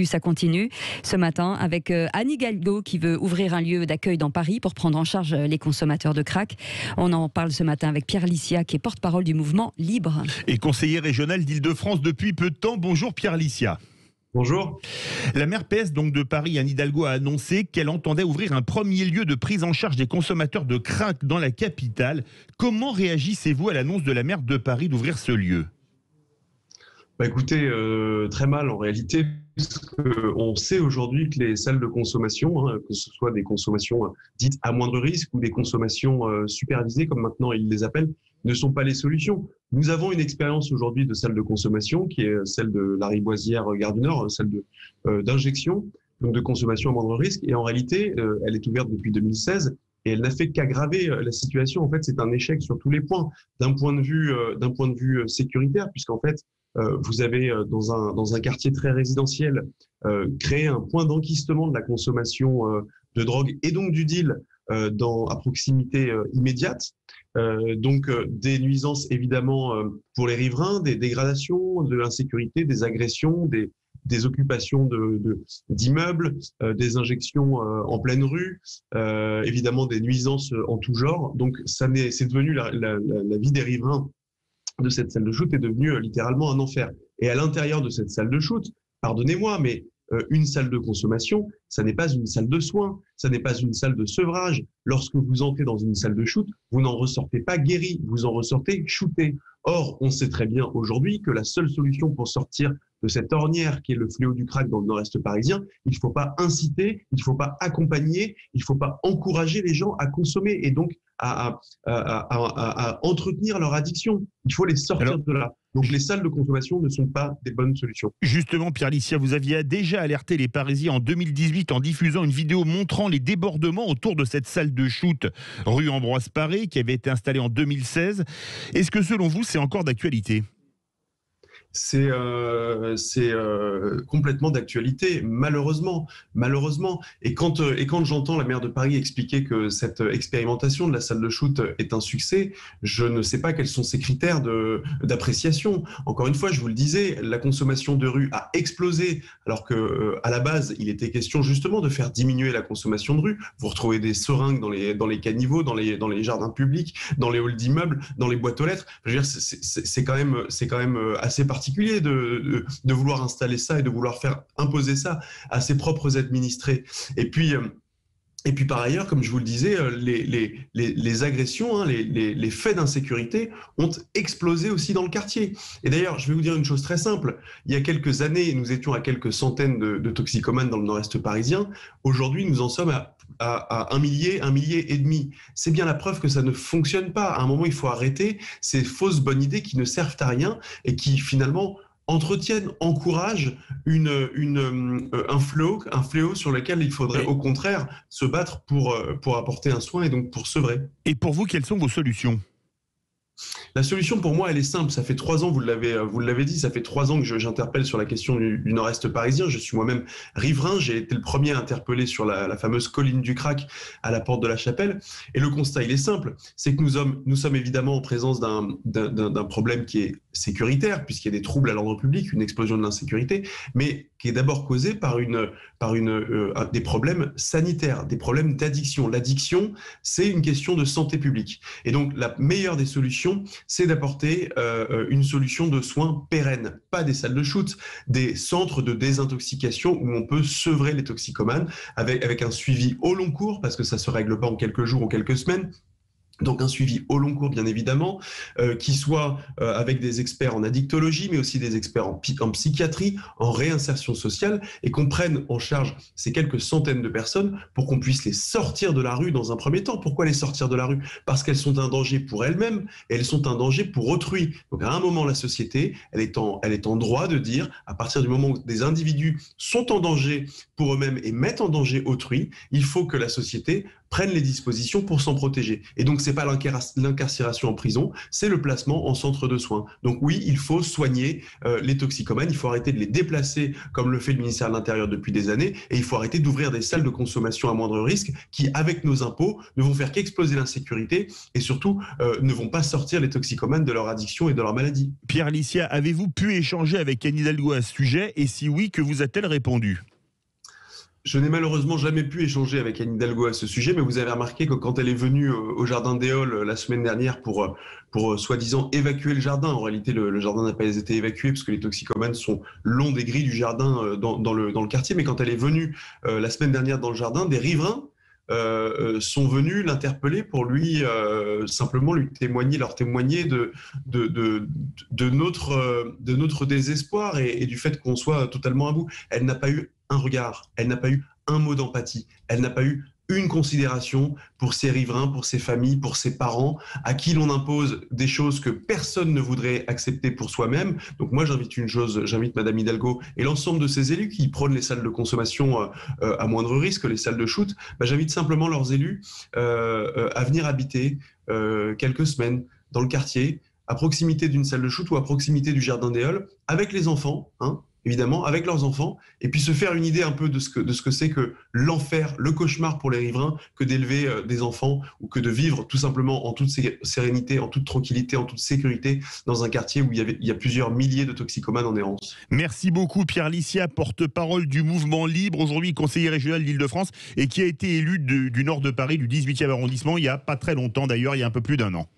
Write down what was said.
Ça continue ce matin avec Anne Hidalgo qui veut ouvrir un lieu d'accueil dans Paris pour prendre en charge les consommateurs de crack. On en parle ce matin avec Pierre Licia qui est porte-parole du mouvement Libre. Et conseiller régional d'Île-de-France depuis peu de temps. Bonjour Pierre Licia. Bonjour. La maire PS donc de Paris, Anne Hidalgo, a annoncé qu'elle entendait ouvrir un premier lieu de prise en charge des consommateurs de crack dans la capitale. Comment réagissez-vous à l'annonce de la maire de Paris d'ouvrir ce lieu ? Écoutez, très mal en réalité, parce qu'on sait aujourd'hui que les salles de consommation, que ce soit des consommations dites à moindre risque ou des consommations supervisées, comme maintenant ils les appellent, ne sont pas les solutions. Nous avons une expérience aujourd'hui de salle de consommation qui est celle de la Riboisière-Gare du Nord, celle d'injection, donc de consommation à moindre risque. Et en réalité, elle est ouverte depuis 2016 et elle n'a fait qu'aggraver la situation. En fait, c'est un échec sur tous les points, d'un point de vue sécuritaire, puisqu'en fait, vous avez dans un quartier très résidentiel créé un point d'enquistement de la consommation de drogue et donc du deal à proximité immédiate. Donc des nuisances évidemment pour les riverains, des dégradations, de l'insécurité, des agressions, des occupations d'immeubles, des injections en pleine rue, évidemment des nuisances en tout genre. Donc c'est devenu la vie des riverains de cette salle de shoot est devenue littéralement un enfer. Et à l'intérieur de cette salle de shoot, pardonnez-moi, mais une salle de consommation, ça n'est pas une salle de soins, ça n'est pas une salle de sevrage. Lorsque vous entrez dans une salle de shoot, vous n'en ressortez pas guéri, vous en ressortez shooté. Or, on sait très bien aujourd'hui que la seule solution pour sortir de cette ornière qui est le fléau du crack dans le nord-est parisien, il ne faut pas inciter, il ne faut pas accompagner, il ne faut pas encourager les gens à consommer et donc à entretenir leur addiction. Il faut les sortir de là. Donc les salles de consommation ne sont pas des bonnes solutions. Justement, Pierre Licia, vous aviez déjà alerté les Parisiens en 2018 en diffusant une vidéo montrant les débordements autour de cette salle de shoot rue Ambroise Paré qui avait été installée en 2016. Est-ce que selon vous, c'est encore d'actualité ? C'est complètement d'actualité, malheureusement. Et quand j'entends la maire de Paris expliquer que cette expérimentation de la salle de shoot est un succès, je ne sais pas quels sont ses critères d'appréciation. Encore une fois, je vous le disais, la consommation de rue a explosé, alors que à la base, il était question justement de faire diminuer la consommation de rue. Vous retrouvez des seringues dans les caniveaux, dans les jardins publics, dans les halls d'immeubles, dans les boîtes aux lettres. Je veux dire, c'est quand même assez particulier de vouloir installer ça et de vouloir faire imposer ça à ses propres administrés. Et puis par ailleurs, comme je vous le disais, les agressions, les faits d'insécurité ont explosé aussi dans le quartier. Et d'ailleurs, je vais vous dire une chose très simple. Il y a quelques années, nous étions à quelques centaines de toxicomanes dans le nord-est parisien. Aujourd'hui, nous en sommes à un millier et demi. C'est bien la preuve que ça ne fonctionne pas. À un moment, il faut arrêter ces fausses bonnes idées qui ne servent à rien et qui finalement entretiennent, encouragent un fléau sur lequel il faudrait au contraire se battre pour apporter un soin et donc pour sevrer. Et pour vous, quelles sont vos solutions ? La solution pour moi, elle est simple. Ça fait 3 ans, vous l'avez dit, ça fait 3 ans que j'interpelle sur la question du nord-est parisien. Je suis moi-même riverain. J'ai été le premier à interpeller sur la fameuse colline du crack à la porte de la Chapelle. Et le constat, il est simple. C'est que nous sommes évidemment en présence d'un problème qui est sécuritaire, puisqu'il y a des troubles à l'ordre public, une explosion de l'insécurité, mais qui est d'abord causée par des problèmes sanitaires, des problèmes d'addiction. L'addiction, c'est une question de santé publique. Et donc, la meilleure des solutions, c'est d'apporter une solution de soins pérennes, pas des salles de shoot, des centres de désintoxication où on peut sevrer les toxicomanes avec un suivi au long cours, parce que ça se règle pas en quelques jours ou quelques semaines. Donc un suivi au long cours, bien évidemment, qui soit avec des experts en addictologie, mais aussi des experts en psychiatrie, en réinsertion sociale, et qu'on prenne en charge ces quelques centaines de personnes pour qu'on puisse les sortir de la rue dans un premier temps. Pourquoi les sortir de la rue ? Parce qu'elles sont un danger pour elles-mêmes et elles sont un danger pour autrui. Donc à un moment, la société, elle est en droit de dire, à partir du moment où des individus sont en danger pour eux-mêmes et mettent en danger autrui, il faut que la société prennent les dispositions pour s'en protéger. Et donc, c'est pas l'incarcération en prison, c'est le placement en centre de soins. Donc oui, il faut soigner les toxicomanes, il faut arrêter de les déplacer comme le fait le ministère de l'Intérieur depuis des années, et il faut arrêter d'ouvrir des salles de consommation à moindre risque qui, avec nos impôts, ne vont faire qu'exploser l'insécurité et surtout ne vont pas sortir les toxicomanes de leur addiction et de leur maladie. Pierre Licia, avez-vous pu échanger avec Anne Hidalgo à ce sujet, et si oui, que vous a-t-elle répondu ? Je n'ai malheureusement jamais pu échanger avec Anne Hidalgo à ce sujet, mais vous avez remarqué que quand elle est venue au Jardin des Halles la semaine dernière pour soi-disant évacuer le jardin, en réalité le jardin n'a pas été évacué parce que les toxicomanes sont longs des grilles du jardin dans le quartier, mais quand elle est venue la semaine dernière dans le jardin, des riverains sont venus l'interpeller pour simplement leur témoigner de notre désespoir et du fait qu'on soit totalement à bout. Elle n'a pas eu un regard, elle n'a pas eu un mot d'empathie, elle n'a pas eu une considération pour ses riverains, pour ses familles, pour ses parents, à qui l'on impose des choses que personne ne voudrait accepter pour soi-même. Donc moi, j'invite Madame Hidalgo et l'ensemble de ces élus qui prônent les salles de consommation à moindre risque, les salles de shoot, j'invite simplement leurs élus à venir habiter quelques semaines dans le quartier, à proximité d'une salle de shoot ou à proximité du Jardin des Halles, avec les enfants, évidemment, avec leurs enfants, et puis se faire une idée un peu de ce que c'est que l'enfer, le cauchemar pour les riverains, que d'élever des enfants ou que de vivre tout simplement en toute sérénité, en toute tranquillité, en toute sécurité dans un quartier où il y a plusieurs milliers de toxicomanes en errance. Merci beaucoup Pierre Licia, porte-parole du Mouvement Libre, aujourd'hui conseiller régional d'Île-de-France et qui a été élu du nord de Paris, du 18e arrondissement, il n'y a pas très longtemps d'ailleurs, il y a un peu plus d'1 an.